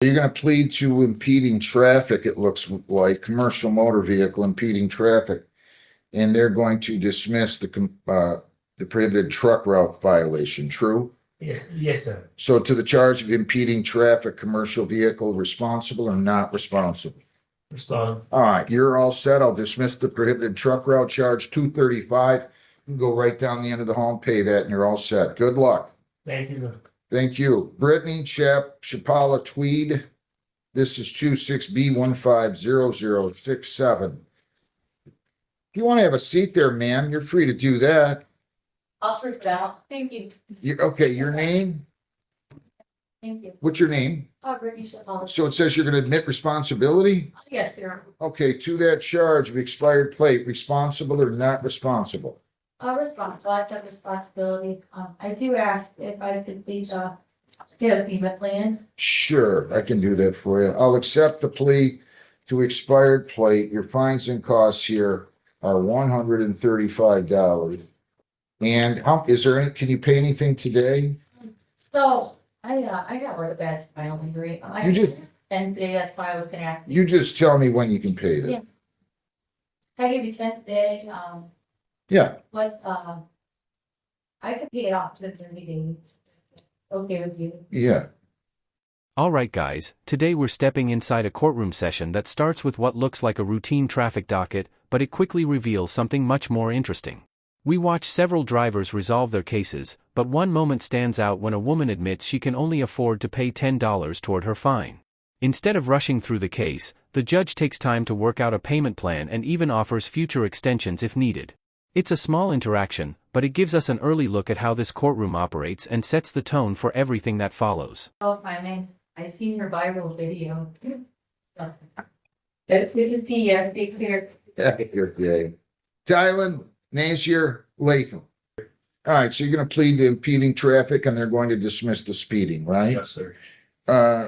You're going to plead to impeding traffic, it looks like, commercial motor vehicle impeding traffic. And they're going to dismiss the prohibited truck route violation, true? Yeah, yes, sir. So to the charge of impeding traffic, commercial vehicle, responsible or not responsible? Respond. All right, you're all set. I'll dismiss the prohibited truck route charge 235. You can go right down the end of the hall and pay that, and you're all set. Good luck. Thank you, sir. Thank you. Brittany Chapala Tweed. This is 26B150067. If you want to have a seat there, ma'am, you're free to do that. I'll first out. Thank you. Okay, your name? Thank you. What's your name? Brittany Chapala. So it says you're going to admit responsibility? Yes, sir. Okay, to that charge of expired plate, responsible or not responsible? Responsible. I said responsibility. I do ask if I could please, get a payment plan. Sure, I can do that for you. I'll accept the plea to expired plate. Your fines and costs here are $135. And can you pay anything today? So, I got rid of that spinal injury. You just- And today, that's why I was gonna ask. You just tell me when you can pay Yeah. that. I give you 10 today, Yeah, but, I could pay it off in 30 days. Okay with you? yeah. Alright guys, today we're stepping inside a courtroom session that starts with what looks like a routine traffic docket, but it quickly reveals something much more interesting. We watch several drivers resolve their cases, but one moment stands out when a woman admits she can only afford to pay $10 toward her fine. Instead of rushing through the case, the judge takes time to work out a payment plan and even offers future extensions if needed. It's a small interaction, but it gives us an early look at how this courtroom operates and sets the tone for everything that follows. Oh, if I may, I seen your viral video. It's good to see you. Take care. Good day. Tylen, Nazier, Latham. All right, so you're going to plead to impeding traffic and they're going to dismiss the speeding, right? Yes, sir.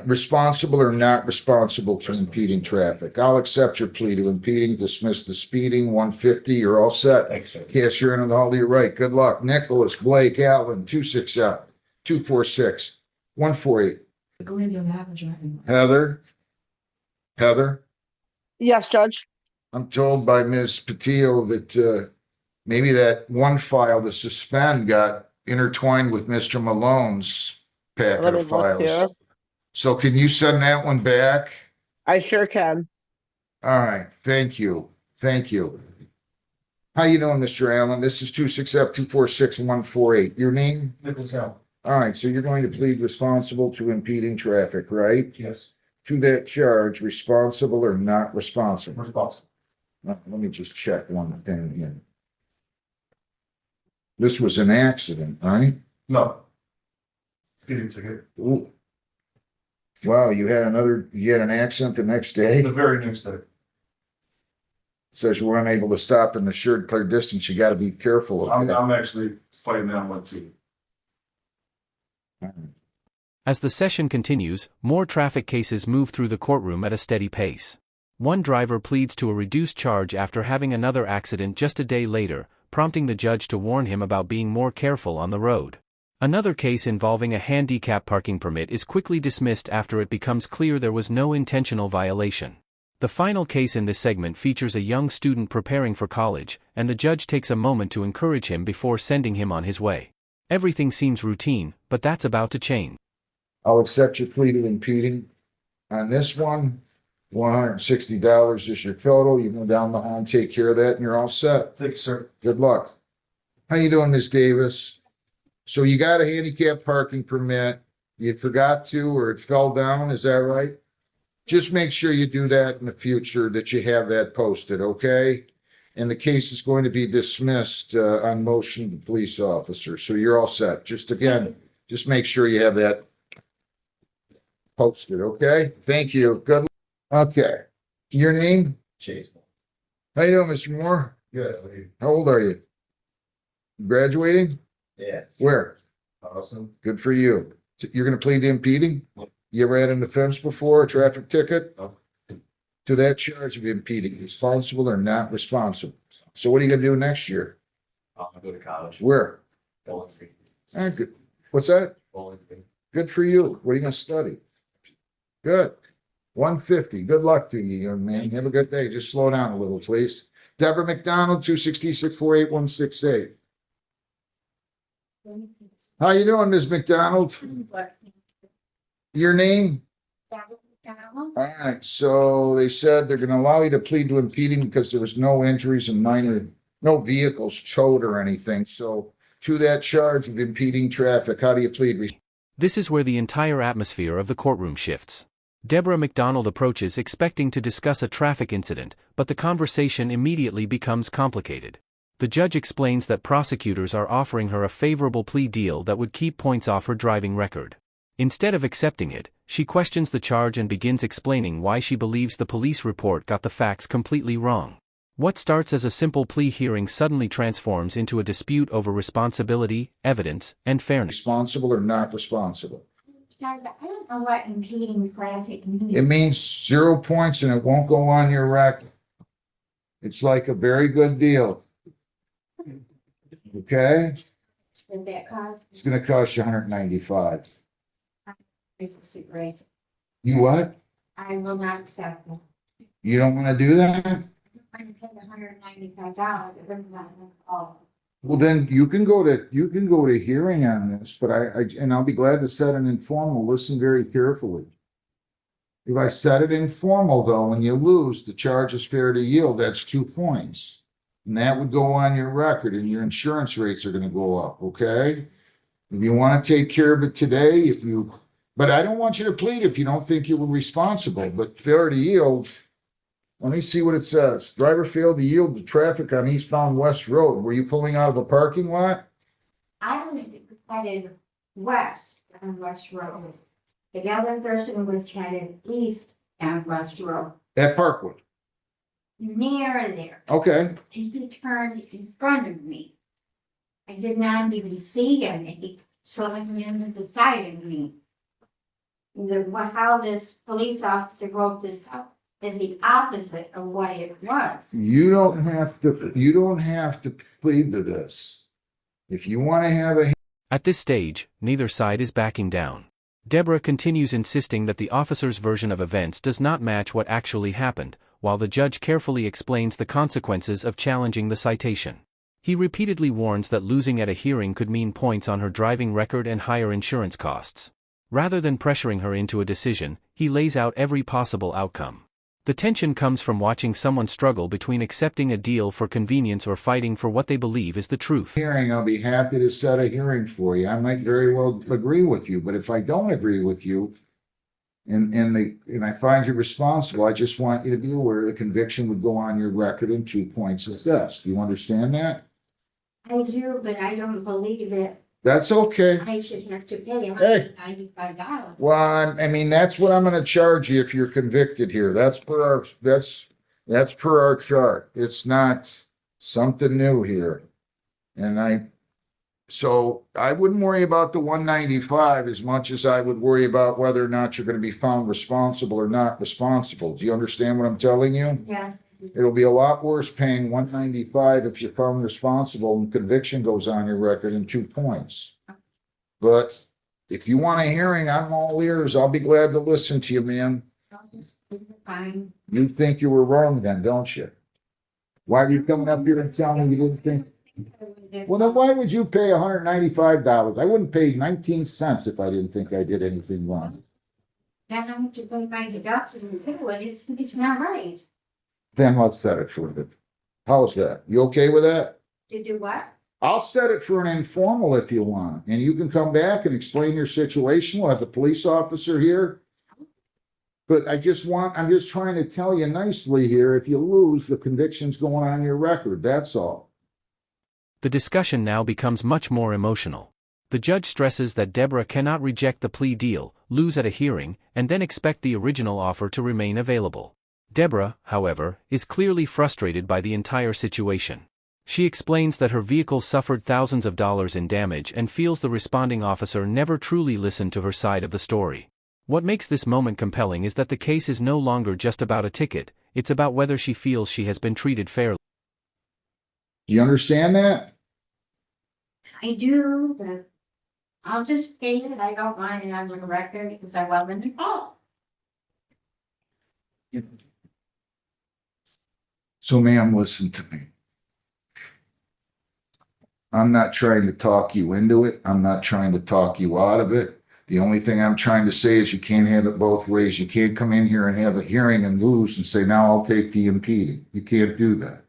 Responsible or not responsible to impeding traffic? I'll accept your plea to impeding, dismiss the speeding, 150. You're all set. Thanks, sir. Yes, you're in the hall to your right. Good luck. Nicholas, Blake, Allen, 267, 246, 148. I believe you'll have a driving. Heather, Yes, Judge. I'm told by Ms. Patillo that maybe that one file, the suspend, got intertwined with Mr. Malone's packet Let me of look here. files. So can you send that one back? I sure can. All right, thank you. Thank you. How you doing, Mr. Allen? This is 267-246-148. Your name? Nicholas Allen. All right, so you're going to plead responsible to impeding traffic, right? Yes. To that charge, responsible or not responsible? Responsible. Let me just check one thing here. This was an accident, right? No. Speeding ticket. Ooh. Wow, you had an accident the next day? The very next day. Says you were unable to stop in the assured clear distance. You got to be careful of that. I'm actually fighting that one too. As the session continues, more traffic cases move through the courtroom at a steady pace. One driver pleads to a reduced charge after having another accident just a day later, prompting the judge to warn him about being more careful on the road. Another case involving a handicap parking permit is quickly dismissed after it becomes clear there was no intentional violation. The final case in this segment features a young student preparing for college, and the judge takes a moment to encourage him before sending him on his way. Everything seems routine, but that's about to change. I'll accept your plea to impeding. On this one, $160 is your total. You go down the hall and take care of that and you're all set. Thank you, sir. Good luck. How you doing, Ms. Davis? So you got a handicap parking permit. You forgot to, or it fell down, is that right? Just make sure you do that in the future, that you have that posted, okay? And the case is going to be dismissed on motion of the police officer. So you're all set. Just make sure you have that posted, okay? Thank you. Good. Okay. Your name? Chase. How you doing, Mr. Moore? Good. How old are you? Graduating? Yeah. Where? Awesome. Good for you. You're gonna plead to impeding? You ever had an offense before, a traffic ticket? No. To that charge of impeding, responsible or not responsible? So what are you gonna do next year? I'm gonna go to college. Where? Bowling Green. Good. What's that? Bowling Green. Good for you. What are you gonna study? Good. 150. Good luck to you, young man. Have a good day. Just slow down a little, please. Deborah McDonald, 266-48168. How you doing, Ms. McDonald? Your name? All right, so they said they're gonna allow you to plead to impeding because there was no injuries and no vehicles towed or anything. So to that charge of impeding traffic, how do you plead? This is where the entire atmosphere of the courtroom shifts. Deborah McDonald approaches expecting to discuss a traffic incident, but the conversation immediately becomes complicated. The judge explains that prosecutors are offering her a favorable plea deal that would keep points off her driving record. Instead of accepting it, she questions the charge and begins explaining why she believes the police report got the facts completely wrong. What starts as a simple plea hearing suddenly transforms into a dispute over responsibility, evidence, and fairness. Responsible or not responsible? I don't know what impeding traffic means. It means 0 points and it won't go on your record. It's like a very good deal. Okay? Did that cause? It's gonna cost you 195. Disagree. You what? I will not accept it. You don't wanna do that? I'm paying $195. It doesn't matter at all. Well, then you can go to hearing on this, but and I'll be glad to set an informal. Listen very carefully. If I set it informal though, and you lose, the charge is fair to yield, that's 2 points. And that would go on your record and your insurance rates are gonna go up, okay? If you wanna take care of it today, but I don't want you to plead if you don't think you were responsible, but fair to yield. Let me see what it says. Driver failed to yield to traffic on eastbound West Road. Were you pulling out of a parking lot? I was headed west on West Road. The other person was headed east on West Road, At Parkwood. near there. Okay. And he turned in front of me. I did not even see him. He slamming him to the side of me. How this police officer wrote this up is the opposite of what it was. You don't have to plead to this. If you want to have a At this stage, neither side is backing down. Deborah continues insisting that the officer's version of events does not match what actually happened, while the judge carefully explains the consequences of challenging the citation. He repeatedly warns that losing at a hearing could mean points on her driving record and higher insurance costs. Rather than pressuring her into a decision, he lays out every possible outcome. The tension comes from watching someone struggle between accepting a deal for convenience or fighting for what they believe is the truth. hearing, I'll be happy to set a hearing for you. I might very well agree with you, but if I don't agree with you and I find you responsible, I just want you to be aware the conviction would go on your record in 2 points at best. Do you understand that? I do, but I don't believe it. That's okay. I should have to pay Hey. $195. Well, I mean, that's what I'm gonna charge you if you're convicted here. That's per our chart. It's not something new here. So I wouldn't worry about the 195 as much as I would worry about whether or not you're gonna be found responsible or not responsible. Do you understand what I'm telling you? Yes. It'll be a lot worse paying 195 if you're found responsible and conviction goes on your record in 2 points. But if you want a hearing, I'm all ears. I'll be glad to listen to you, ma'am. Fine. You think you were wrong then, don't you? Why are you coming up here and telling me you didn't think? Well, then why would you pay $195? I wouldn't pay 19 cents if I didn't think I did anything wrong. Then I have to go by the doctor and do it. It's not right. Then let's set it for it. How's that? You okay with that? To do what? I'll set it for an informal if you want, and you can come back and explain your situation. We'll have the police officer here. But I'm just trying to tell you nicely here, if you lose, the conviction's going on your record, that's all. The discussion now becomes much more emotional. The judge stresses that Deborah cannot reject the plea deal, lose at a hearing, and then expect the original offer to remain available. Deborah, however, is clearly frustrated by the entire situation. She explains that her vehicle suffered thousands of dollars in damage and feels the responding officer never truly listened to her side of the story. What makes this moment compelling is that the case is no longer just about a ticket, it's about whether she feels she has been treated fairly. Do you understand that? I do, but I'll just state it. I don't want it on the record because I wasn't involved. So ma'am, listen to me. I'm not trying to talk you into it. I'm not trying to talk you out of it. The only thing I'm trying to say is you can't have it both ways. You can't come in here and have a hearing and lose and say, now I'll take the impeding. You can't do that.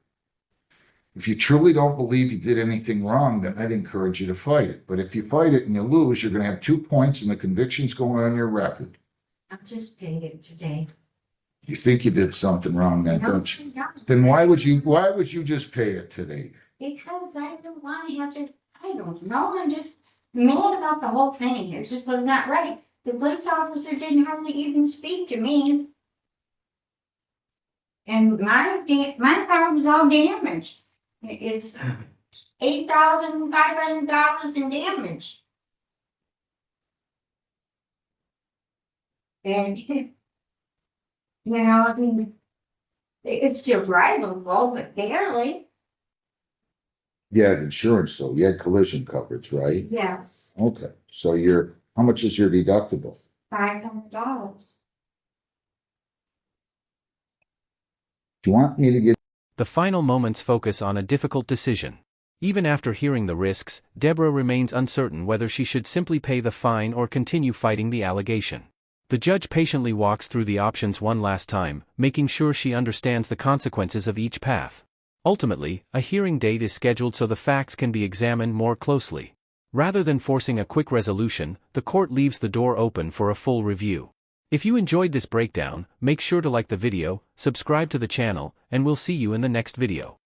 If you truly don't believe you did anything wrong, then I'd encourage you to fight it. But if you fight it and you lose, you're going to have 2 points and the conviction's going on your record. I'm just paid it today. You think you did something wrong then, No, don't you? I don't. Then why would you just pay it today? Because I don't want to have to, I don't know, I'm just mad about the whole thing. It just was not right. The police officer didn't hardly even speak to me. And my car was all damaged. It's $8,500 in damage. And, you know, I mean, it's still drivable, but barely. You had insurance though. You had collision coverage, right? Yes, Okay, so how much is your deductible? $500. Do you want me to get? The final moments focus on a difficult decision. Even after hearing the risks, Deborah remains uncertain whether she should simply pay the fine or continue fighting the allegation. The judge patiently walks through the options one last time, making sure she understands the consequences of each path. Ultimately, a hearing date is scheduled so the facts can be examined more closely. Rather than forcing a quick resolution, the court leaves the door open for a full review. If you enjoyed this breakdown, make sure to like the video, subscribe to the channel, and we'll see you in the next video.